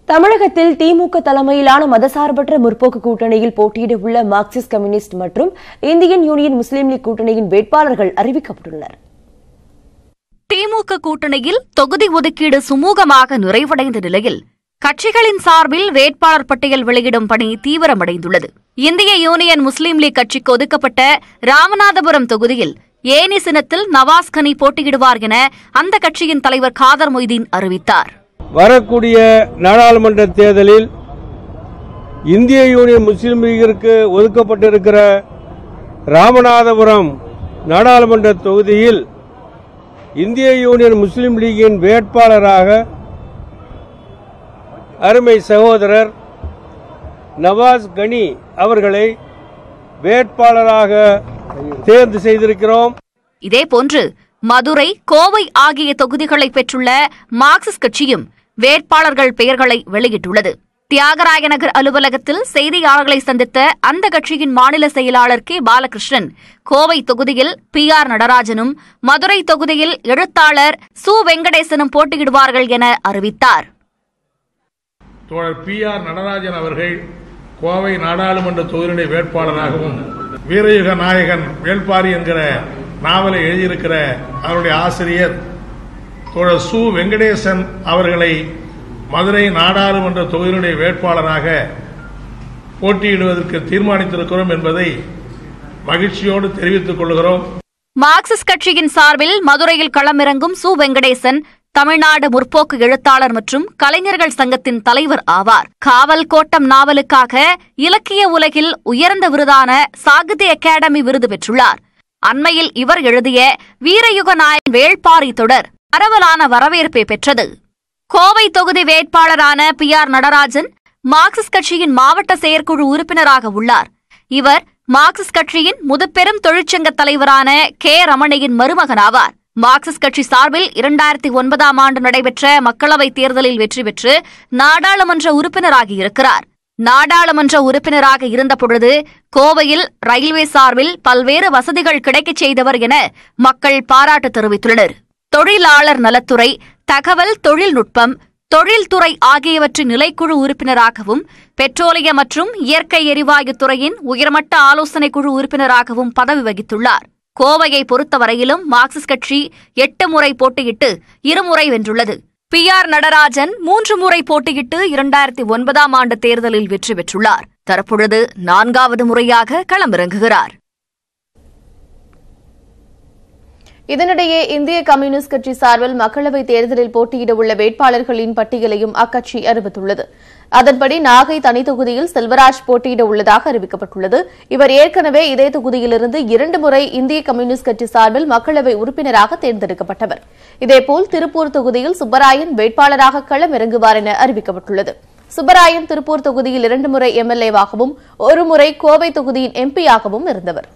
தமிழகத்தில் திமுக தலைமையிலான மதசார்பற்ற முற்போக்கு கூட்டணியில் போட்டியிட உள்ள மார்க்சிஸ்ட் கம்யூனிஸ்ட் மற்றும் இந்தியன் யூனியன் முஸ்லீம் லீக் கூட்டணியின் வேட்பாளர்கள் அறிவிக்கப்பட்டுள்ளனர். திமுக கூட்டணியில் தொகுதி ஒதுக்கீடு சுமூகமாக நிறைவடைந்த நிலையில் கட்சிகளின் சார்பில் வேட்பாளர் பட்டியல் வெளியிடும் பணி தீவிரமடைந்துள்ளது. இந்திய யூனியன் முஸ்லீம் லீக் கட்சிக்கு ஒதுக்கப்பட்ட ராமநாதபுரம் தொகுதியில் ஏனி சின்னத்தில் நவாஸ் கனி போட்டியிடுவார் என அந்த கட்சியின் தலைவர் காதர் மொய்தீன் அறிவித்தார். வரக்கூடிய நாடாளுமன்ற தேர்தலில் இந்திய யூனியன் முஸ்லீம் லீகிற்கு ஒதுக்கப்பட்டிருக்கிற ராமநாதபுரம் நாடாளுமன்ற தொகுதியில் இந்திய யூனியன் முஸ்லீம் லீகின் வேட்பாளராக அருமை சகோதரர் நவாஸ் கனி அவர்களை வேட்பாளராக தேர்வு செய்திருக்கிறோம். இதேபோன்று மதுரை, கோவை ஆகிய தொகுதிகளை பெற்றுள்ள மார்க்சிஸ்ட் கட்சியும் வேட்பாளர்கள் பெயர்களை வெளியிட்டுள்ளது. தியாகராய நகர் அலுவலகத்தில் செய்தியாளர்களை சந்தித்த அந்த கட்சியின் மாநில செயலாளர் கே பாலகிருஷ்ணன் கோவை தொகுதியில் PR நடராஜனும், மதுரை தொகுதியில் எழுத்தாளர் சு வெங்கடேசனும் போட்டியிடுவார்கள் என அறிவித்தார். தோழர் PR நடராஜன் அவர்கள் கோவை நாடாளுமன்ற தொகுதியினுடைய வேட்பாளராகவும், வீரயுக நாயகன் வேள்பாரி என்கிற நாவலை எழுதியிருக்கிற அவருடைய ஆசிரியர் தோழர் சு வெங்கடேசன் அவர்களை மதுரை நாடாளுமன்ற தொகுதியினுடைய வேட்பாளராக போட்டியிடுவதற்கு தீர்மானித்திருக்கிறோம் என்பதை மகிழ்ச்சியோடு தெரிவித்துக் கொள்கிறோம். மார்க்சிஸ்ட் கட்சியின் சார்பில் மதுரையில் களமிறங்கும் சு வெங்கடேசன் தமிழ்நாடு முற்போக்கு எழுத்தாளர் மற்றும் கலைஞர்கள் சங்கத்தின் தலைவர் ஆவார். காவல் கோட்டம் நாவலுக்காக இலக்கிய உலகில் உயர்ந்த விருதான சாகித்ய அகாடமி விருது பெற்றுள்ளார். அண்மையில் இவர் எழுதிய வீரயுக நாயகன் வேள்பாரி தொடர் பரவலான வரவேற்பை பெற்றது. கோவை தொகுதி வேட்பாளரான PR நடராஜன் மார்க்சிஸ்ட் கட்சியின் மாவட்ட செயற்குழு உறுப்பினராக உள்ளார். இவர் மார்க்சிஸ்ட் கட்சியின் முதுபெரும் தொழிற்சங்க தலைவரான K ரமணியின் மருமகனாவார். மார்க்சிஸ்ட் கட்சி சார்பில் 2009ஆம் ஆண்டு நடைபெற்ற மக்களவைத் தேர்தலில் வெற்றி பெற்று நாடாளுமன்ற உறுப்பினராகியிருக்கிறார். நாடாளுமன்ற உறுப்பினராக இருந்தபொழுது கோவையில் ரயில்வே சார்பில் பல்வேறு வசதிகள் கிடைக்கச் செய்தவர் என மக்கள் பாராட்டு தெரிவித்துள்ளனர். தொழிலாளர் நலத்துறை, தகவல் தொழில்நுட்பம், தொழில்துறை ஆகியவற்றின் நிலைக்குழு உறுப்பினராகவும், பெட்ரோலிய மற்றும் இயற்கை எரிவாயு துறையின் உயர்மட்ட ஆலோசனைக் குழு உறுப்பினராகவும் பதவி வகித்துள்ளார். கோவையை பொறுத்தவரையிலும் மார்க்சிஸ்ட் கட்சி 8 முறை போட்டியிட்டு 2 முறை வென்றுள்ளது. PR நடராஜன் 3 முறை போட்டியிட்டு 2009ஆம் ஆண்டு தேர்தலில் வெற்றி பெற்றுள்ளார். தற்பொழுது 4வது முறையாக களமிறங்குகிறார். இதனிடையே இந்திய கம்யூனிஸ்ட் கட்சி சார்பில் மக்களவைத் தேர்தலில் போட்டியிட உள்ள வேட்பாளர்களின் பட்டியலையும் அக்கட்சி அறிவித்துள்ளது. அதன்படி நாகை தனி தொகுதியில் செல்வராஜ் போட்டியிட உள்ளதாக அறிவிக்கப்பட்டுள்ளது. இவர் ஏற்கனவே இதே தொகுதியிலிருந்து 2 முறை இந்திய கம்யூனிஸ்ட் கட்சி சார்பில் மக்களவை உறுப்பினராக தேர்ந்தெடுக்கப்பட்டவர். இதேபோல் திருப்பூர் தொகுதியில் சுப்பராயன் வேட்பாளராக களமிறங்குவார் என அறிவிக்கப்பட்டுள்ளது. சுப்பராயன் திருப்பூர் தொகுதியில் 2 முறை MLA-வாகவும் 1 முறை கோவை தொகுதியின் MP-யாகவும் இருந்தவர்.